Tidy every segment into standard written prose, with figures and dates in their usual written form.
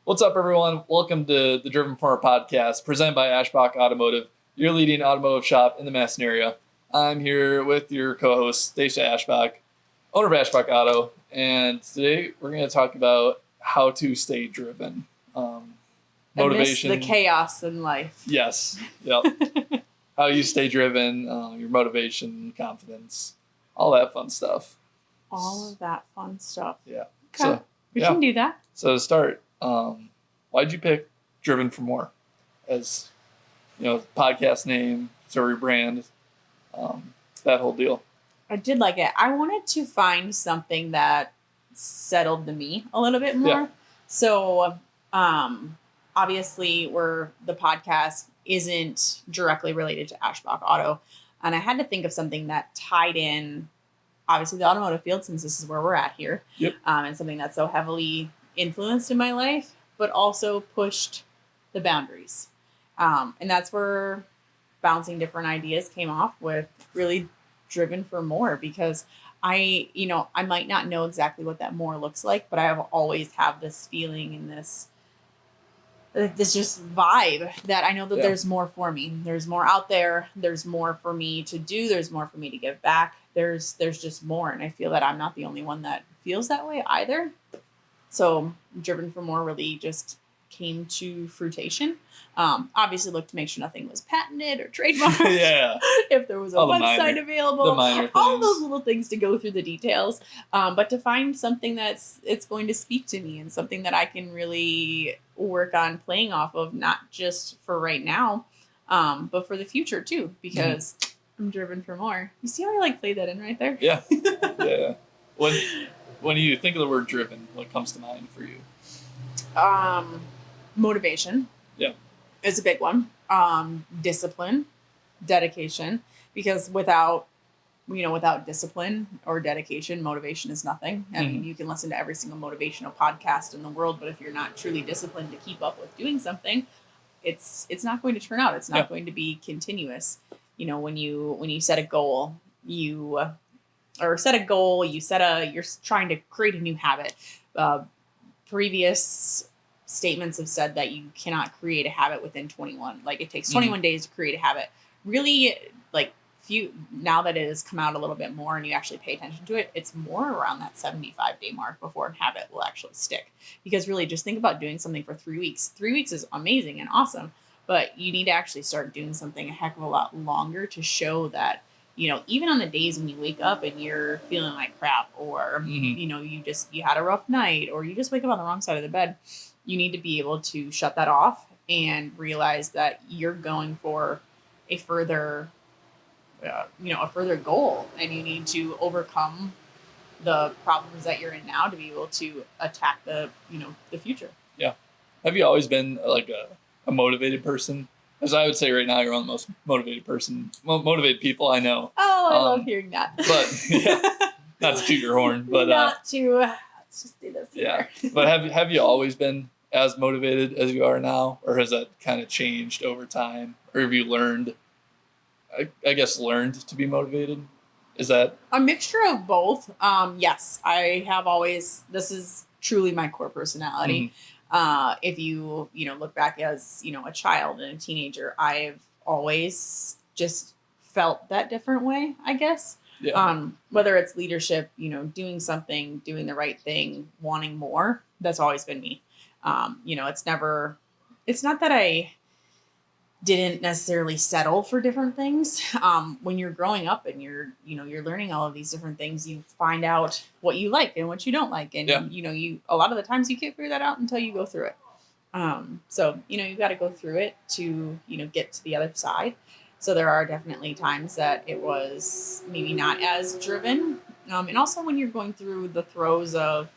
What's up, everyone? Welcome to the Driven Farmer podcast, presented by Aeschbach Automotive, your leading automotive shop in the Madison area. I'm here with your co-host, Stacia Aeschbach, owner of Aeschbach Auto, and today we're going to talk about how to stay driven. Motivation. Amidst the chaos in life. Yes. Yep. How you stay driven, your motivation, confidence, all that fun stuff. All of that fun stuff. Yeah. Okay. So, we can do that. So to start, why'd you pick Driven for More as, podcast name, story brand, that whole deal? I did like it. I wanted to find something that settled to me a little bit more. Yeah. So, obviously, the podcast isn't directly related to Aeschbach Auto, and I had to think of something that tied in, obviously, the automotive field, since this is where we're at here. Yep. And something that's so heavily influenced in my life, but also pushed the boundaries. And that's where bouncing different ideas came off with really Driven for More, because I might not know exactly what that more looks like, but I have always have this feeling and this just vibe that I know that there's more for me. There's more out there. There's more for me to do. There's more for me to give back. There's just more. And I feel that I'm not the only one that feels that way either. So Driven for More really just came to fruition. Obviously looked to make sure nothing was patented or trademarked. Yeah. If there was a website available, all those little things to go through the details. But to find something it's going to speak to me and something that I can really work on playing off of, not just for right now, but for the future too, because I'm driven for more. You see how I played that in right there? Yeah. Yeah. When you think of the word driven, what comes to mind for you? Motivation. Yeah. Is a big one. Discipline, dedication, because without discipline or dedication, motivation is nothing. I mean, you can listen to every single motivational podcast in the world, but if you're not truly disciplined to keep up with doing something, it's not going to turn out. It's not going to be continuous. When you set a goal, you're trying to create a new habit. Previous statements have said that you cannot create a habit within 21. It takes 21 days to create a habit. Really, now that it has come out a little bit more and you actually pay attention to it, it's more around that 75-day mark before a habit will actually stick. Because really, just think about doing something for 3 weeks. 3 weeks is amazing and awesome, but you need to actually start doing something a heck of a lot longer to show that, even on the days when you wake up and you're feeling like crap, or, you had a rough night, or you just wake up on the wrong side of the bed, you need to be able to shut that off and realize that you're going for a further goal, and you need to overcome the problems that you're in now to be able to attack the future. Yeah. Have you always been a motivated person? As I would say right now, you're one of the most motivated people I know. Oh, I love hearing that. But not to toot your horn, but let's just do this. Yeah. But have you always been as motivated as you are now, or has that kind of changed over time, or have you learned to be motivated? Is that a mixture of both? Yes, I have always. This is truly my core personality. If you look back as a child and a teenager, I've always just felt that different way, I guess. Yeah. Whether it's leadership, doing something, doing the right thing, wanting more, that's always been me. It's not that I didn't necessarily settle for different things. When you're growing up and you're learning all of these different things, you find out what you like and what you don't like. And, a lot of the times you can't figure that out until you go through it. So, you've got to go through it to, get to the other side. So there are definitely times that it was maybe not as driven. And also when you're going through the throes of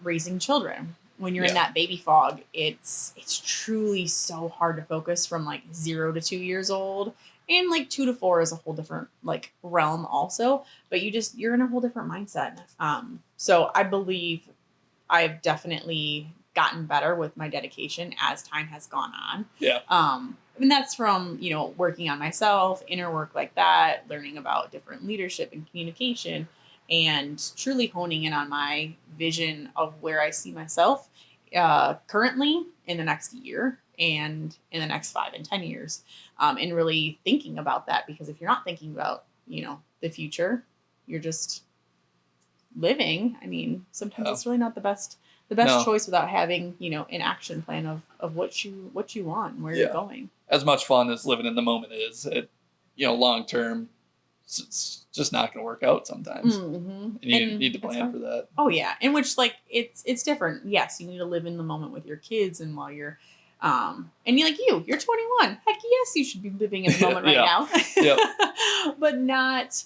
raising children, when you're in that baby fog, it's truly so hard to focus from 0 to 2 years old, and 2 to 4 is a whole different realm also, but you're in a whole different mindset. So I believe I've definitely gotten better with my dedication as time has gone on. Yeah. And that's from, working on myself, inner work like that, learning about different leadership and communication, and truly honing in on my vision of where I see myself currently, in the next year, and in the next 5 and 10 years, and really thinking about that. Because if you're not thinking about, the future, you're just living. I mean, sometimes it's really not the best choice without having, an action plan of what you want and where you're going. As much fun as living in the moment is, long term, it's just not going to work out sometimes. And you need to plan for that. Oh yeah. In which, like, it's different. Yes, you need to live in the moment with your kids, and while you're and you're 21. Heck yes, you should be living in the moment right now. But not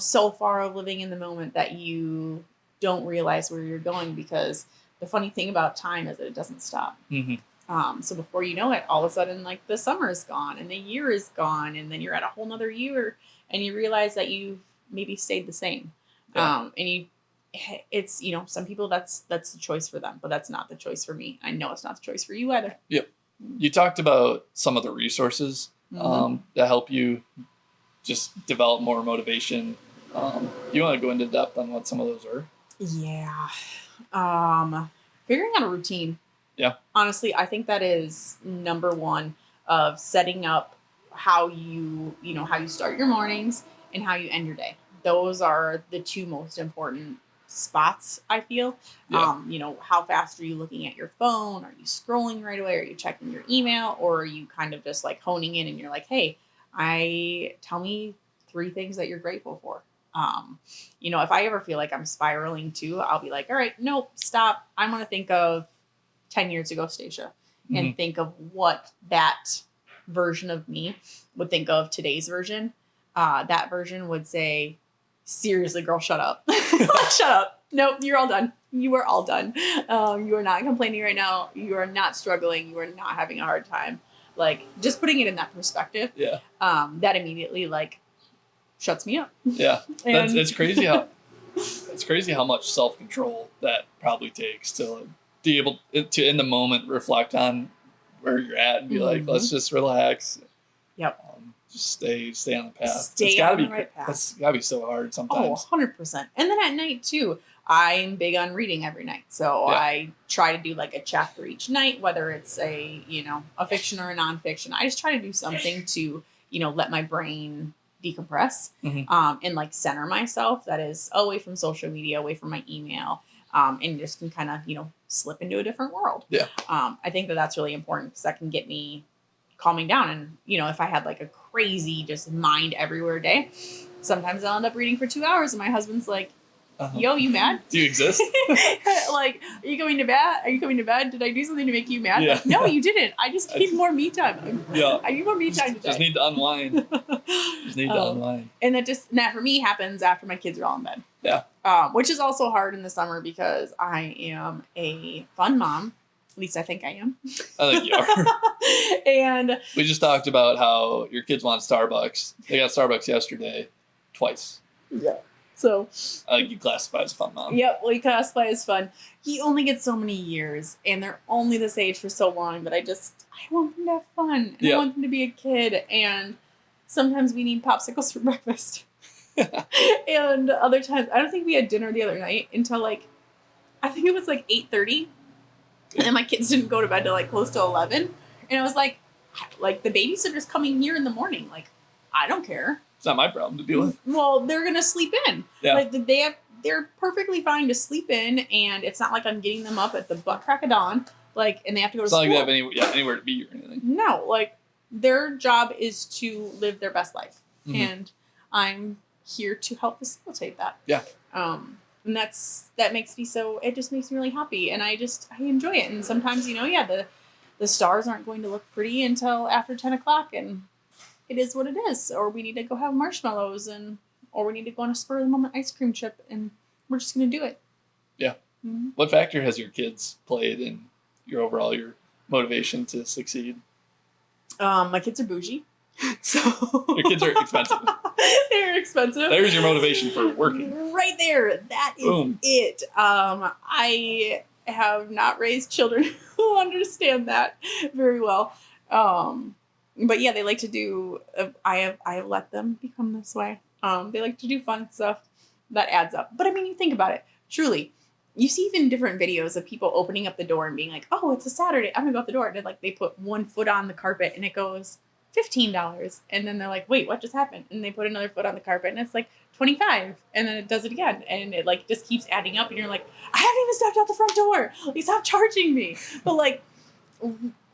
so far of living in the moment that you don't realize where you're going, because the funny thing about time is that it doesn't stop. So before you know it, all of a sudden, like, the summer is gone and the year is gone, and then you're at a whole nother year, and you realize that you've maybe stayed the same. It's, some people that's the choice for them, but that's not the choice for me. I know it's not the choice for you either. Yep. You talked about some of the resources that help you just develop more motivation. You want to go into depth on what some of those are? Yeah. Figuring out a routine. Yeah. Honestly, I think that is number one of setting up how you start your mornings and how you end your day. Those are the two most important spots, I feel. How fast are you looking at your phone? Are you scrolling right away? Are you checking your email? Or are you kind of just like honing in and you're like, hey, tell me 3 things that you're grateful for. If I ever feel like I'm spiraling too, I'll be like, all right, nope, stop. I want to think of 10 years ago, Stacia, and think of what that version of me would think of today's version. That version would say, seriously, girl, shut up. Shut up. Nope, you're all done. You are all done. You are not complaining right now. You are not struggling. You are not having a hard time. Like, just putting it in that perspective. Yeah. That immediately, like, shuts me up. Yeah. It's crazy how much self-control that probably takes to be able to, in the moment, reflect on where you're at and be like, let's just relax. Yep. Just stay on the path. Stay on the right path. It's gotta be so hard sometimes. Oh, 100%. And then at night too, I'm big on reading every night. So I try to do like a chapter each night, whether it's a fiction or a nonfiction. I just try to do something to, let my brain decompress, and like center myself. That is away from social media, away from my email, and just can kind of, slip into a different world. Yeah. I think that's really important, because that can get me calming down. And, if I had like a crazy, just mind everywhere day, sometimes I'll end up reading for 2 hours and my husband's like, yo, you mad? Do you exist? Like, are you going to bed? Are you coming to bed? Did I do something to make you mad? Yeah. Like, no, you didn't. I just need more me time. I need more me time today. Just need to unwind. And that for me happens after my kids are all in bed. Yeah. Which is also hard in the summer because I am a fun mom. At least I think I am. I think you are. And we just talked about how your kids want Starbucks. They got Starbucks yesterday, twice. Yeah. So I think you classify as a fun mom. Yep, we classify as fun. He only gets so many years, and they're only this age for so long that I want them to have fun. And I want them to be a kid. And sometimes we need popsicles for breakfast. And other times, I don't think we had dinner the other night until I think it was 8:30. And then my kids didn't go to bed till close to 11. And I was like, the babysitter's coming here in the morning. I don't care. It's not my problem to deal with. Well, they're going to sleep in. Yeah. They're perfectly fine to sleep in, and it's not like I'm getting them up at the butt crack of dawn, and they have to go to school. It's not like they have anywhere to be or anything. No, their job is to live their best life. And I'm here to help facilitate that. Yeah. And that makes me it just makes me really happy, and I enjoy it. And sometimes, the stars aren't going to look pretty until after 10 o'clock, and it is what it is. Or we need to go have marshmallows, or we need to go on a spur of the moment ice cream trip, and we're just going to do it. Yeah. Mm-hmm. What factor has your kids played in your motivation to succeed? My kids are bougie. So your kids are expensive. They're expensive. There's your motivation for working. Right there. That is it. I have not raised children who understand that very well. But yeah, they like to do. I have let them become this way. They like to do fun stuff that adds up. But I mean, you think about it. Truly, you see even different videos of people opening up the door and being like, oh, it's a Saturday, I'm gonna go out the door. And then, like, they put one foot on the carpet and it goes $15. And then they're like, wait, what just happened? And they put another foot on the carpet and it's like $25. And then it does it again. And it, like, just keeps adding up. And you're like, I haven't even stepped out the front door. Like, stop charging me. But, like,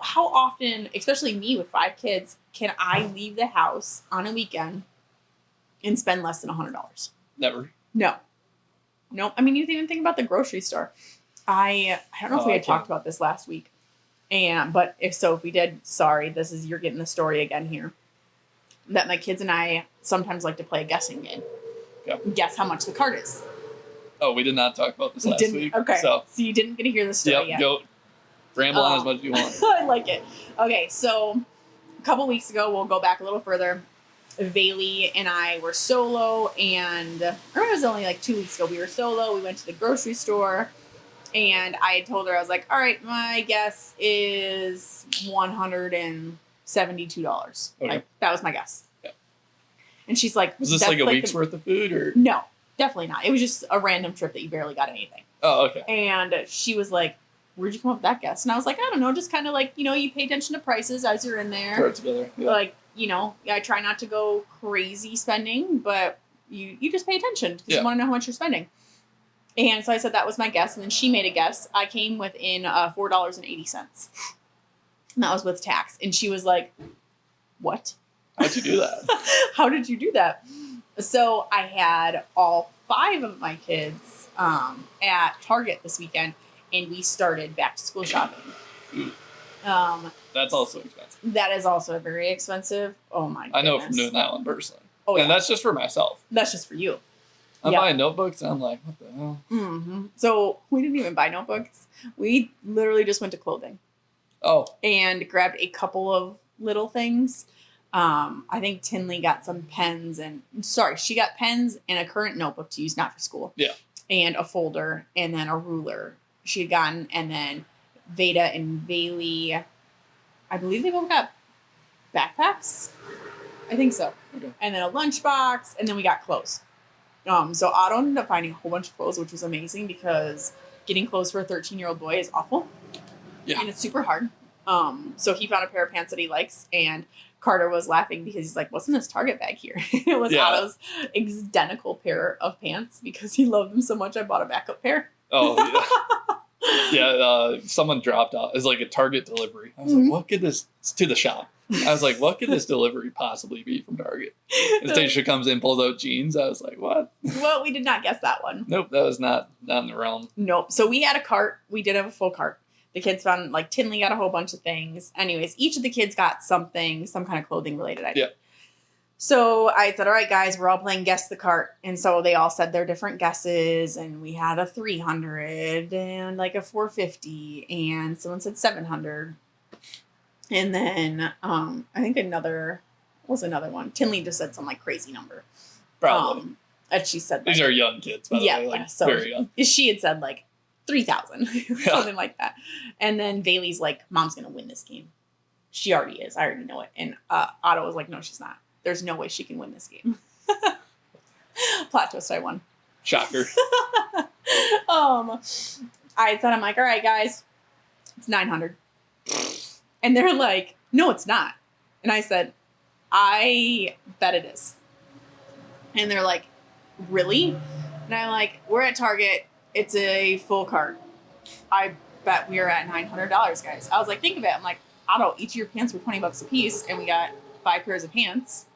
how often, especially me with 5 kids, can I leave the house on a weekend and spend less than $100? Never. No. I mean, you even think about the grocery store. I don't know if we had talked about this last week. But if we did, sorry, you're getting the story again here. That my kids and I sometimes like to play a guessing game. Okay. Guess how much the cart is. Oh, we did not talk about this last week. Okay. So you didn't get to hear the story yet. Go ramble on as much as you want. I like it. Okay, so a couple weeks ago, we'll go back a little further. Bailey and I were solo, and I remember it was only like 2 weeks ago. We were solo. We went to the grocery store, and I had told her, I was like, all right, my guess is $172. Okay. Like, that was my guess. Yeah. And she's like, was this like a week's worth of food, or? No, definitely not. It was just a random trip that you barely got anything. Oh, okay. And she was like, where'd you come up with that guess? And I was like, I don't know, just kind of like, you pay attention to prices as you're in there. Throw it together. Yeah. Like, I try not to go crazy spending, but you just pay attention because you want to know how much you're spending. And so I said that was my guess, and then she made a guess. I came within $4.80. And that was with tax. And she was like, what? How'd you do that? How did you do that? So I had all 5 of my kids at Target this weekend, and we started back to school shopping. That's also expensive. That is also very expensive. Oh my goodness. I know from doing that one personally. Oh, and that's just for myself. That's just for you. I'm buying notebooks, and I'm like, what the hell? Mm-hmm. So we didn't even buy notebooks. We literally just went to clothing. Oh. And grabbed a couple of little things. I think Tinley got some pens she got pens and a current notebook to use, not for school. Yeah. And a folder and then a ruler she had gotten. And then Veda and Bailey, I believe they both got backpacks. I think so. Okay. And then a lunchbox, and then we got clothes. So Otto ended up finding a whole bunch of clothes, which was amazing because getting clothes for a 13-year-old boy is awful. Yeah. And it's super hard. So he found a pair of pants that he likes, and Carter was laughing because he's like, what's in this Target bag here? It was Otto's identical pair of pants because he loved them so much. I bought a backup pair. Oh, yeah. Someone dropped off. It's like a Target delivery. I was like, what could this, it's to the shop. I was like, what could this delivery possibly be from Target? And Stacia comes in, pulls out jeans. I was like, what? Well, we did not guess that one. Nope, that was not in the realm. Nope. So we had a cart. We did have a full cart. The kids found, like, Tinley got a whole bunch of things. Anyways, each of the kids got something, some kind of clothing related item. Yeah. So I said, all right, guys, we're all playing Guess the Cart. And so they all said their different guesses. And we had a 300 and like a 450. And someone said 700. And then I think another one. Tinley just said some like crazy number. Probably. And she said, these are young kids, by the way. Like, so very young. She had said like 3,000, something like that. And then Bailey's like, Mom's going to win this game. She already is. I already know it. And Otto was like, no, she's not. There's no way she can win this game. Plot twist, I won. Shocker. I said, I'm like, all right, guys, it's 900. And they're like, no, it's not. And I said, I bet it is. And they're like, really? And I'm like, we're at Target. It's a full cart. I bet we are at $900, guys. I was like, think of it. I'm like, Otto, each of your pants were $20 a piece, and we got 5 pairs of pants.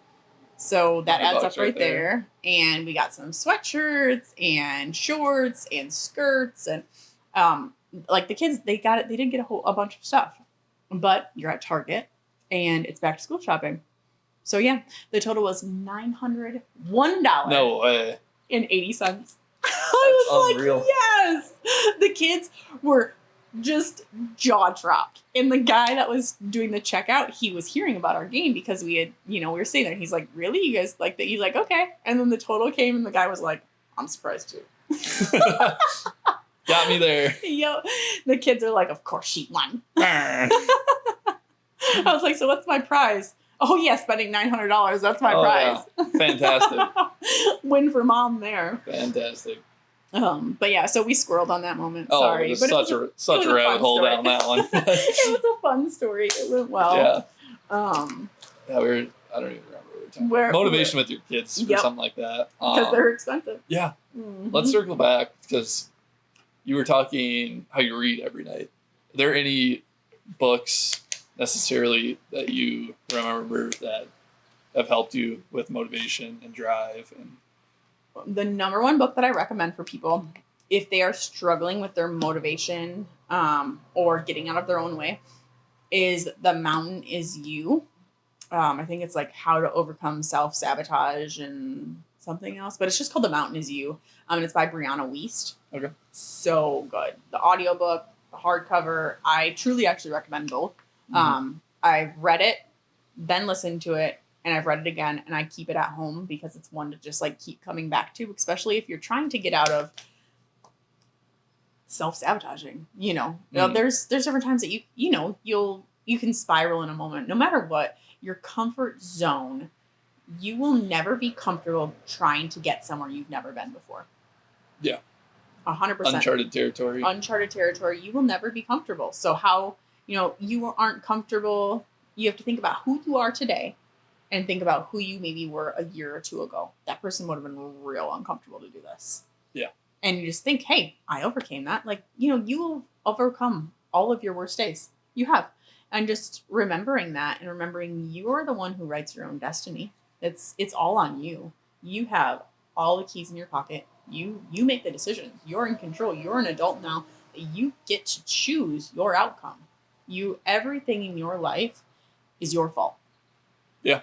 So that adds up right there. And we got some sweatshirts and shorts and skirts and like the kids, they got it. They did get a bunch of stuff. But you're at Target and it's back to school shopping. So yeah, the total was $901. No way. And 80 cents. I was unreal. Like, yes. The kids were just jaw dropped. And the guy that was doing the checkout, he was hearing about our game because we had, we were sitting there. He's like, really? You guys like that? He's like, okay. And then the total came and the guy was like, I'm surprised too. Got me there. Yo, the kids are like, of course she won. I was like, so what's my prize? Oh yeah, spending $900. That's my prize. Yeah. Fantastic. Win for mom there. Fantastic. But yeah, so we squirreled on that moment. Oh, Sorry, it was but such a rabbit hole down that one. It was a fun story. It went well. Yeah. Yeah, I don't even remember what we were talking about. Motivation with your kids or something like that. Because they're expensive. Yeah. Mm-hmm. Let's circle back because you were talking how you read every night. Are there any books necessarily that you remember that have helped you with motivation and drive? And the number one book that I recommend for people, if they are struggling with their motivation or getting out of their own way, is The Mountain Is You. I think it's like How to Overcome Self-Sabotage and something else, but it's just called The Mountain Is You. And it's by Brianna Wiest. Okay. So good. The audiobook, the hardcover, I truly actually recommend both. Mm-hmm. I've read it, then listened to it, and I've read it again, and I keep it at home because it's one to just like keep coming back to, especially if you're trying to get out of self-sabotaging. There's different times that you can spiral in a moment. No matter what, your comfort zone, you will never be comfortable trying to get somewhere you've never been before. Yeah. 100%. Uncharted territory. You will never be comfortable. So how, you aren't comfortable. You have to think about who you are today and think about who you maybe were a year or two ago. That person would have been real uncomfortable to do this. Yeah. And you just think, hey, I overcame that. Like, you will overcome all of your worst days. You have. And just remembering that and remembering you are the one who writes your own destiny. It's all on you. You have all the keys in your pocket. You make the decisions. You're in control. You're an adult now. You get to choose your outcome. Everything in your life is your fault. Yeah.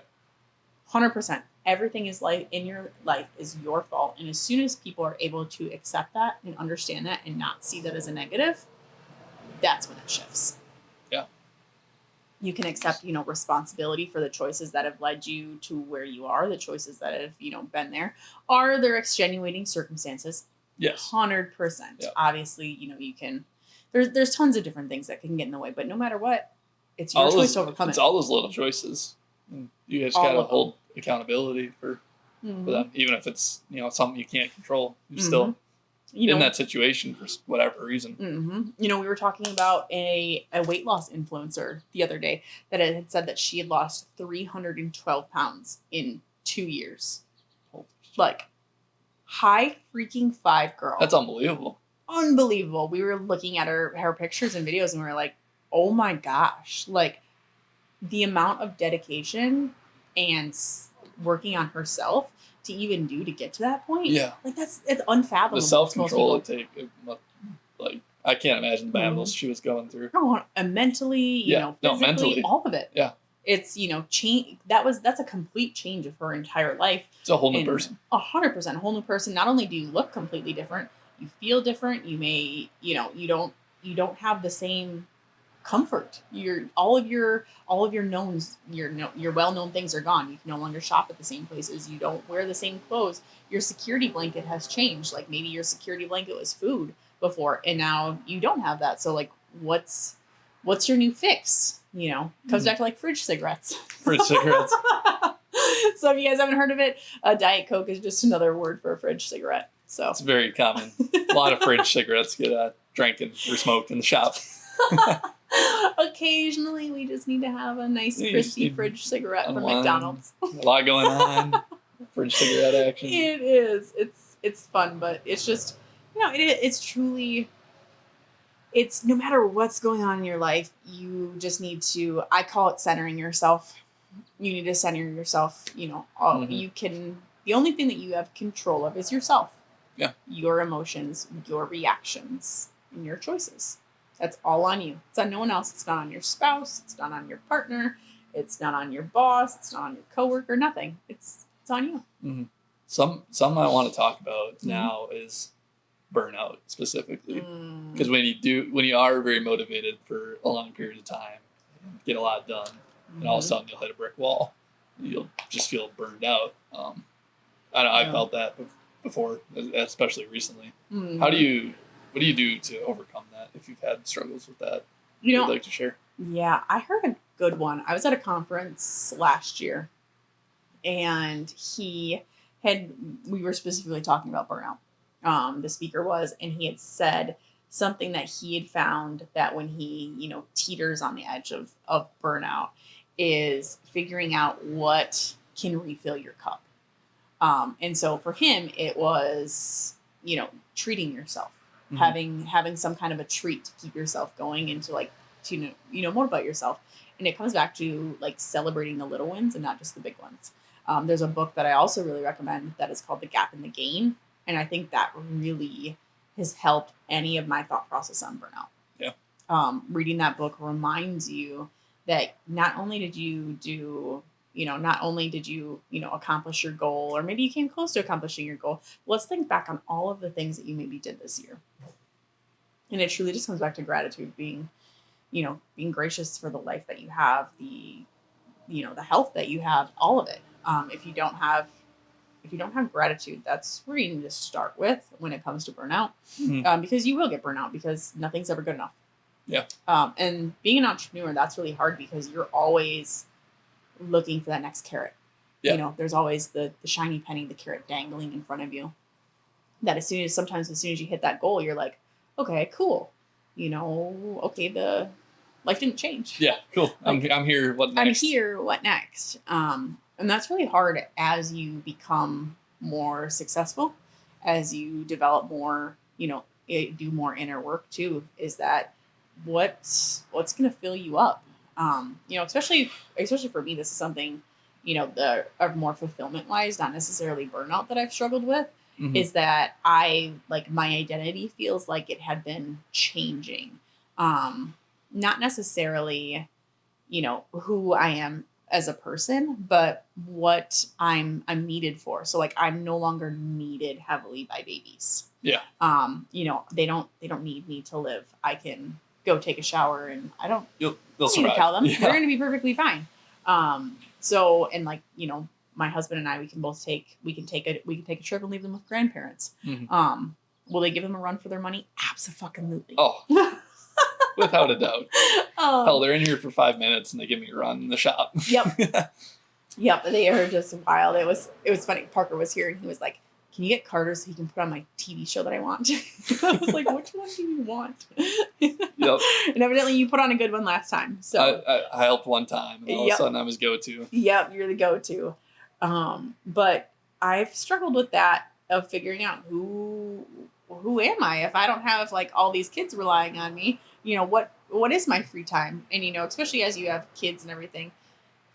100%. Everything in your life is your fault. And as soon as people are able to accept that and understand that and not see that as a negative, that's when it shifts. Yeah. You can accept, responsibility for the choices that have led you to where you are, the choices that have, been there. Are there extenuating circumstances? Yes. 100%. Yeah. Obviously, you can, there's tons of different things that can get in the way, but no matter what, it's your choice to overcome it. It's all those little choices. You just got to hold accountability for them, even if it's, something you can't control. You're still in that situation for whatever reason. Mm-hmm. We were talking about a weight loss influencer the other day that had said that she had lost 312 pounds in 2 years. Like, high freaking five girl. That's unbelievable. Unbelievable. We were looking at her pictures and videos and we were like, oh my gosh. Like, the amount of dedication and working on herself to even do to get to that point. Yeah. Like, it's unfathomable. The self-control it take, like, I can't imagine the battles she was going through. Oh, and mentally, physically, mentally. All of it. Yeah. It's, change. That's a complete change of her entire life. It's a whole new person. 100%, a whole new person. Not only do you look completely different, you feel different. You may, you don't have the same comfort. All of your knowns, your well-known things are gone. You can no longer shop at the same places. You don't wear the same clothes. Your security blanket has changed. Like, maybe your security blanket was food before, and now you don't have that. So, like, what's your new fix? Comes back to like fridge cigarettes. Fridge cigarettes. So if you guys haven't heard of it, Diet Coke is just another word for a fridge cigarette. So it's very common. A lot of fridge cigarettes get drank or smoked in the shop. Occasionally, we just need to have a nice crispy fridge cigarette from McDonald's. A lot going on. Fridge cigarette action. It is. It's fun, but it's just, it's truly. It's no matter what's going on in your life, you just need to, I call it centering yourself. You need to center yourself. You can, the only thing that you have control of is yourself. Yeah. Your emotions, your reactions, and your choices. That's all on you. It's on no one else. It's not on your spouse. It's not on your partner. It's not on your boss. It's not on your coworker. Nothing. It's on you. Mm-hmm. Some I want to talk about now is burnout specifically, because when you are very motivated for a long period of time and get a lot done, and all of a sudden you'll hit a brick wall, you'll just feel burned out. I felt that before, especially recently. What do you do to overcome that if you've had struggles with that you'd like to share? Yeah, I heard a good one. I was at a conference last year, and we were specifically talking about burnout. the speaker was, and he had said something that he had found that when he, teeters on the edge of burnout is figuring out what can refill your cup. And so for him, it was, treating yourself, having some kind of a treat to keep yourself going and to like, to, motivate yourself. And it comes back to like celebrating the little wins and not just the big ones. There's a book that I also really recommend that is called The Gap in the Gain. And I think that really has helped any of my thought process on burnout. Yeah. Reading that book reminds you that not only did you accomplish your goal, or maybe you came close to accomplishing your goal. Let's think back on all of the things that you maybe did this year. And it truly just comes back to gratitude, being gracious for the life that you have, the health that you have, all of it. If you don't have gratitude, that's where you need to start with when it comes to burnout, because you will get burnout because nothing's ever good enough. Yeah. And being an entrepreneur, that's really hard because you're always looking for that next carrot. Yeah. There's always the shiny penny, the carrot dangling in front of you. That as soon as you hit that goal, you're like, okay, cool. Okay, the life didn't change. Yeah, cool. I'm here. What next? I'm here. What next? And that's really hard as you become more successful, as you develop more, do more inner work too, is that what's going to fill you up? Especially for me, this is something, the more fulfillment wise, not necessarily burnout that I've struggled with, is that my identity feels like it had been changing. Not necessarily, who I am as a person, but what I'm needed for. So like, I'm no longer needed heavily by babies. Yeah. They don't need me to live. I can go take a shower and they'll need to tell them. Yeah. They're going to be perfectly fine. My husband and I, we can take a trip and leave them with grandparents. Will they give them a run for their money? Absolutely. Oh, without a doubt. Hell, they're in here for 5 minutes and they give me a run in the shop. Yep. Yep. They are just wild. It was funny. Parker was here and he was like, can you get Carter so he can put on my TV show that I want? I was like, which one do you want? Yep. And evidently you put on a good one last time. So I helped one time and all of a sudden I was go-to. Yep, you're the go-to. But I've struggled with that of figuring out who am I if I don't have like all these kids relying on me? What is my free time? And especially as you have kids and everything,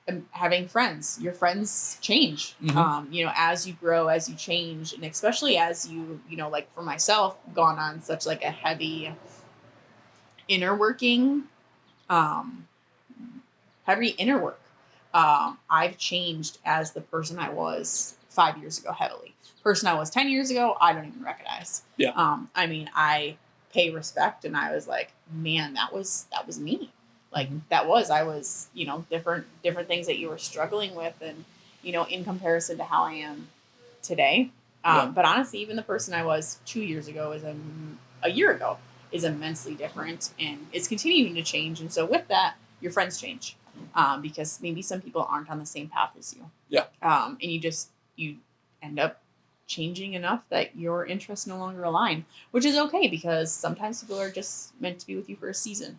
and having friends, your friends change. As you grow, as you change, and especially as you, like for myself, gone on such like a heavy inner working, heavy inner work. I've changed as the person I was 5 years ago heavily. Person I was 10 years ago, I don't even recognize. Yeah. I pay respect, and I was like, man, that was me. Like I was, different things that you were struggling with, and, in comparison to how I am today. But honestly, even the person I was 2 years ago a year ago is immensely different, and it's continuing to change. And so with that, your friends change, because maybe some people aren't on the same path as you. Yeah. And you end up changing enough that your interests no longer align, which is okay, because sometimes people are just meant to be with you for a season.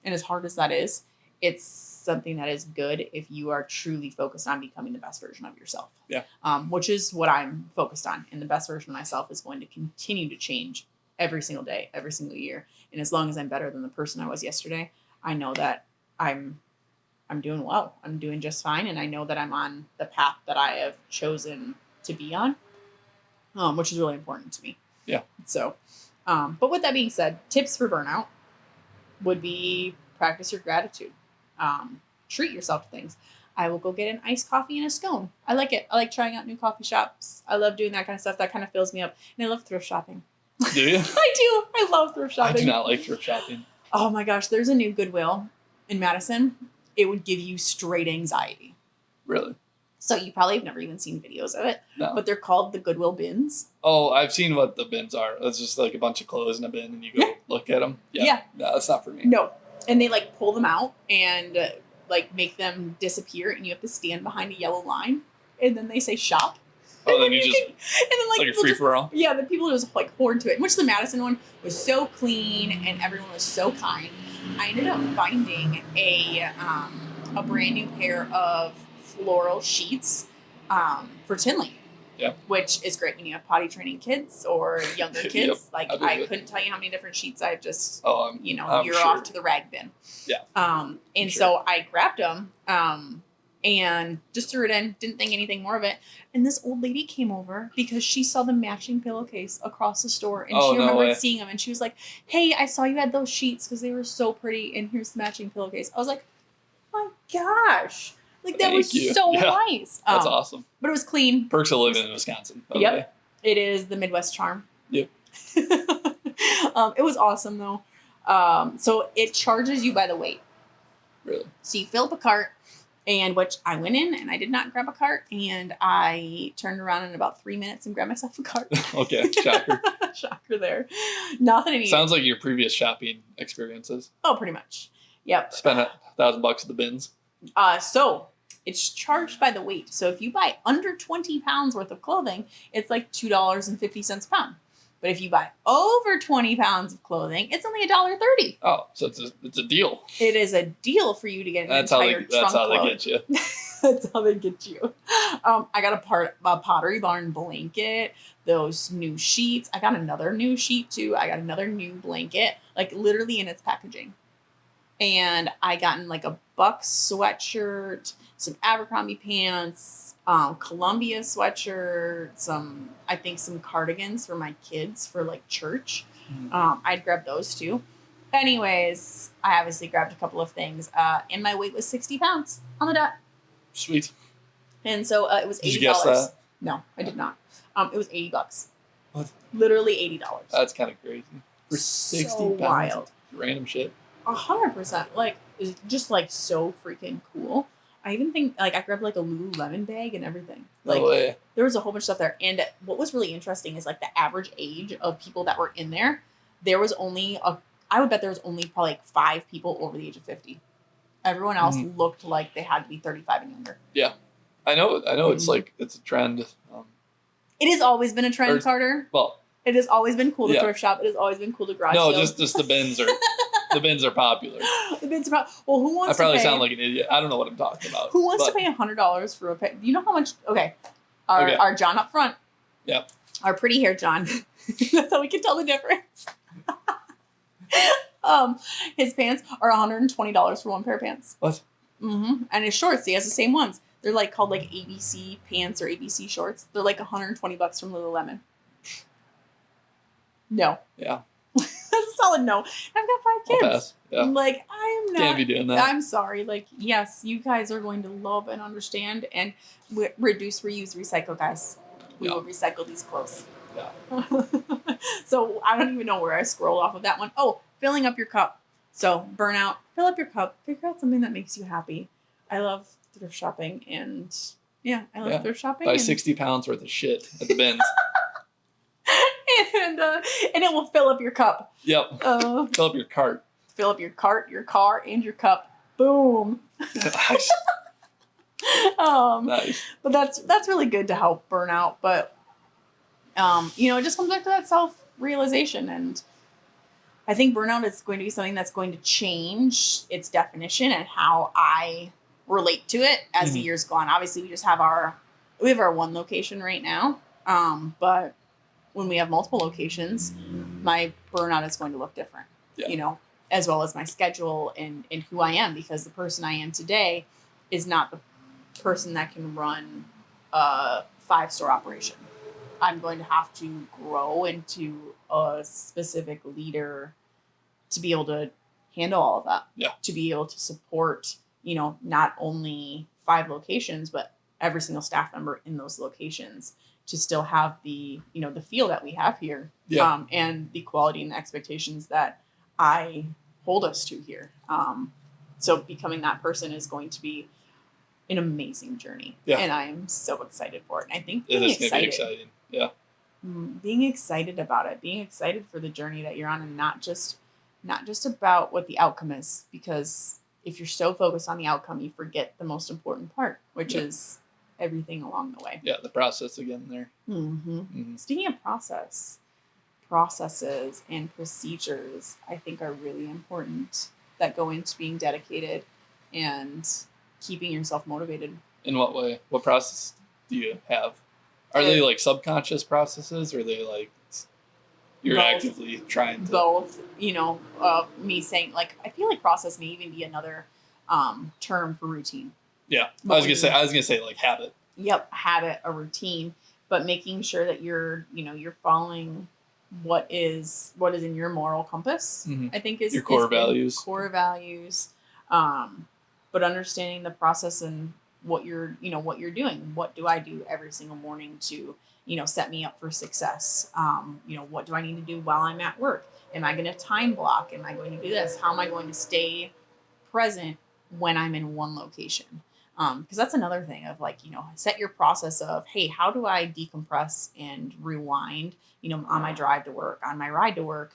And as hard as that is, it's something that is good if you are truly focused on becoming the best version of yourself. Yeah. Which is what I'm focused on. And the best version of myself is going to continue to change every single day, every single year. And as long as I'm better than the person I was yesterday, I know that I'm doing well. I'm doing just fine. And I know that I'm on the path that I have chosen to be on, which is really important to me. Yeah. So, but with that being said, tips for burnout would be practice your gratitude. Treat yourself to things. I will go get an iced coffee and a scone. I like it. I like trying out new coffee shops. I love doing that kind of stuff. That kind of fills me up. And I love thrift shopping. Do you? I do. I love thrift shopping. I do not like thrift shopping. Oh my gosh. There's a new Goodwill in Madison. It would give you straight anxiety. Really? So you probably have never even seen videos of it. No. But they're called the Goodwill bins. Oh, I've seen what the bins are. It's just like a bunch of clothes in a bin and you go look at them. Yeah. No, that's not for me. No. And they like pull them out and like make them disappear, and you have to stand behind a yellow line, and then they say shop. Oh, then you just, and then it's like a people free just, for all. yeah, the people just like hoard to it. Which the Madison one was so clean and everyone was so kind. I ended up finding a brand new pair of floral sheets for Tinley. Yeah. Which is great when you have potty training kids or younger kids. Yep, like absolutely. I couldn't tell you how many different sheets I've just I'm you're sure. off to the rag bin. Yeah. And so I grabbed them and just threw it in, didn't think anything more of it. And this old lady came over because she saw the matching pillowcase across the store and she remembered seeing them and she was like, "Hey, I saw you had those sheets because they were so pretty and here's the matching pillowcase." I was like, "My gosh." Like that was so nice. That's awesome. But it was clean. Perks of living in Wisconsin. Yep. It is the Midwest charm. Yep. It was awesome though. So it charges you by the weight. Really? So you fill up a cart, and which I went in and I did not grab a cart, and I turned around in about 3 minutes and grabbed myself a cart. Okay, shocker. Shocker there. Nothing to eat. Sounds like your previous shopping experiences. Oh, pretty much. Yep. Spent $1,000 at the bins. So it's charged by the weight. So if you buy under 20 pounds worth of clothing, it's like $2.50 a pound. But if you buy over 20 pounds of clothing, it's only $1.30. Oh, so it's a deal. It is a deal for you to get an entire trunk That's how load. they get you. That's how they get you. I got a Pottery Barn blanket, those new sheets. I got another new sheet too. I got another new blanket, like literally in its packaging. And I gotten like a Bucks sweatshirt, some Abercrombie pants, Columbia sweatshirt, some cardigans for my kids for like church. I'd grab those too. Anyways, I obviously grabbed a couple of things. And my weight was 60 pounds on the dot. Sweet. And so it was $80. Did you guess that? No, I did not. It was $80. What? Literally $80. That's kind of crazy. For 60 so pounds. wild. Random shit. 100%. Like, it's just like so freaking cool. I even think like I grabbed like a Lululemon bag and everything. Like, no way. There was a whole bunch of stuff there. And what was really interesting is like the average age of people that were in there. There was I would bet there was only probably like 5 people over the age of 50. Everyone else looked like they had to be 35 and younger. Yeah. I know. It's like, it's a trend. It has always been a trend, Carter. Well, it has always been cool to thrift shop. It has always been cool to garage sale. No, just the bins are the bins are popular. The bins are popular. Well, who wants to pay? I probably sound like an idiot. I don't know what I'm talking about. Who wants to pay $100 for a pair? Do you know how much? Okay. Our John up front. Yeah. Our pretty hair John. That's how we can tell the difference. His pants are $120 for one pair of pants. What? Mm-hmm. And his shorts, he has the same ones. They're like called like ABC pants or ABC shorts. They're like $120 from Lululemon. No. Yeah. That's a solid no. I've got 5 kids. I'll pass. Yeah. Like, I am not. Can't be doing that. I'm sorry. Like, yes, you guys are going to love and understand and reduce, reuse, recycle, guys. We will recycle these clothes. Yeah. So I don't even know where I scrolled off of that one. Oh, filling up your cup. So burnout, fill up your cup. Figure out something that makes you happy. I love thrift shopping and I love thrift shopping. Buy 60 pounds worth of shit at the bins. and it will fill up your cup. Yep. Fill up your cart. Fill up your cart, your car, and your cup. Boom. Nice. Nice. But that's really good to help burnout. But it just comes back to that self-realization. And I think burnout is going to be something that's going to change its definition and how I relate to it as the years go on. Obviously, we have our one location right now. But when we have multiple locations, my burnout is going to look different, as well as my schedule and who I am, because the person I am today is not the person that can run a 5-store operation. I'm going to have to grow into a specific leader to be able to handle all of that. Yeah. To be able to support, not only 5 locations, but every single staff member in those locations to still have the, the feel that we have here. Yeah. And the quality and the expectations that I hold us to here. So becoming that person is going to be an amazing journey. Yeah. And I am so excited for it. And I think it is going to be exciting. Yeah. Being excited about it, being excited for the journey that you're on, and not just about what the outcome is, because if you're so focused on the outcome, you forget the most important part, which is everything along the way. Yeah, the process again there. Speaking of processes and procedures, I think are really important that go into being dedicated and keeping yourself motivated. In what way? What process do you have? Are they like subconscious processes, or are they like you're both, actively trying to? Both, me saying, like, I feel like process may even be another term for routine. Yeah, I was gonna say like habit. Yep, habit, a routine, but making sure that you're following what is in your moral compass. I think is your core values. But understanding the process and what you're doing. What do I do every single morning to set me up for success? What do I need to do while I'm at work? Am I going to time block? Am I going to do this? How am I going to stay present when I'm in one location? Because that's another thing of like, set your process of, hey, how do I decompress and rewind, on my drive to work, on my ride to work,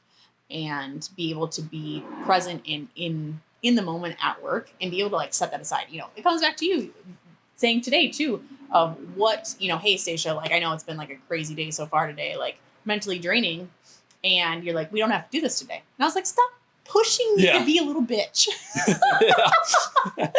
and be able to be present in the moment at work and be able to like set that aside. It comes back to you saying today too, of what, hey, Stacia, like, I know it's been like a crazy day so far today, like mentally draining. And you're like, we don't have to do this today. And I was like, stop pushing me to be a little bitch. I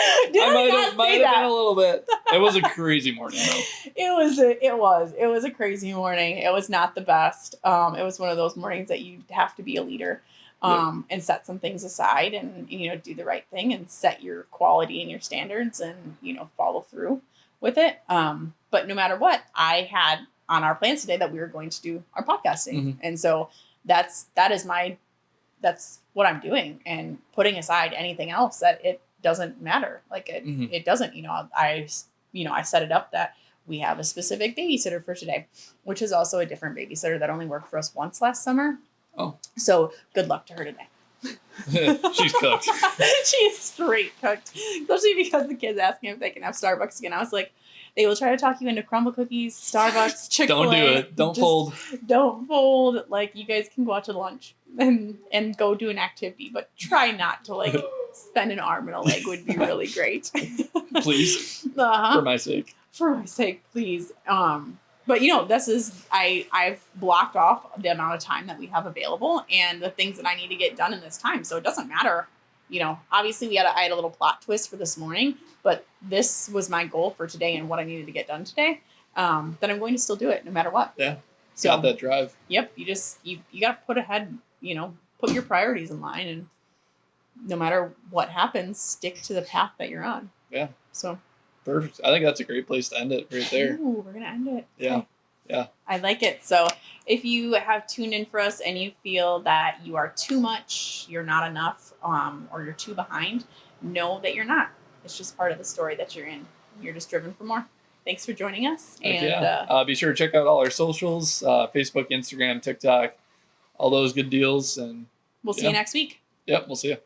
might have been a little bit. It was a crazy morning though. It was a crazy morning. It was not the best. It was one of those mornings that you have to be a leader and set some things aside and do the right thing and set your quality and your standards and follow through with it. But no matter what, I had on our plans today that we were going to do our podcasting. And so that's what I'm doing, and putting aside anything else that it doesn't matter. Like it doesn't, I set it up that we have a specific babysitter for today, which is also a different babysitter that only worked for us once last summer. Oh, so good luck to her today. She's cooked. She is straight cooked, especially because the kids asking if they can have Starbucks again. I was like, they will try to talk you into crumble cookies, Starbucks, Chick-fil-A. Don't do it. Don't fold. Don't fold. Like, you guys can go out to lunch and go do an activity, but try not to like spend an arm and a leg would be really great. Please. For my sake. For my sake, please. But this is I've blocked off the amount of time that we have available and the things that I need to get done in this time. So it doesn't matter. Obviously I had a little plot twist for this morning, but this was my goal for today and what I needed to get done today. Then I'm going to still do it no matter what. Yeah. So, got that drive. Yep. You got to put ahead, put your priorities in line, and no matter what happens, stick to the path that you're on. Yeah. So. Perfect. I think that's a great place to end it right there. Ooh, we're going to end it. Yeah. Okay. Yeah. I like it. So if you have tuned in for us and you feel that you are too much, you're not enough, or you're too behind, know that you're not. It's just part of the story that you're in. You're just driven for more. Thanks for joining us. And be sure to check out all our socials, Facebook, Instagram, TikTok, all those good deals. And we'll see you next week. Yep. We'll see you.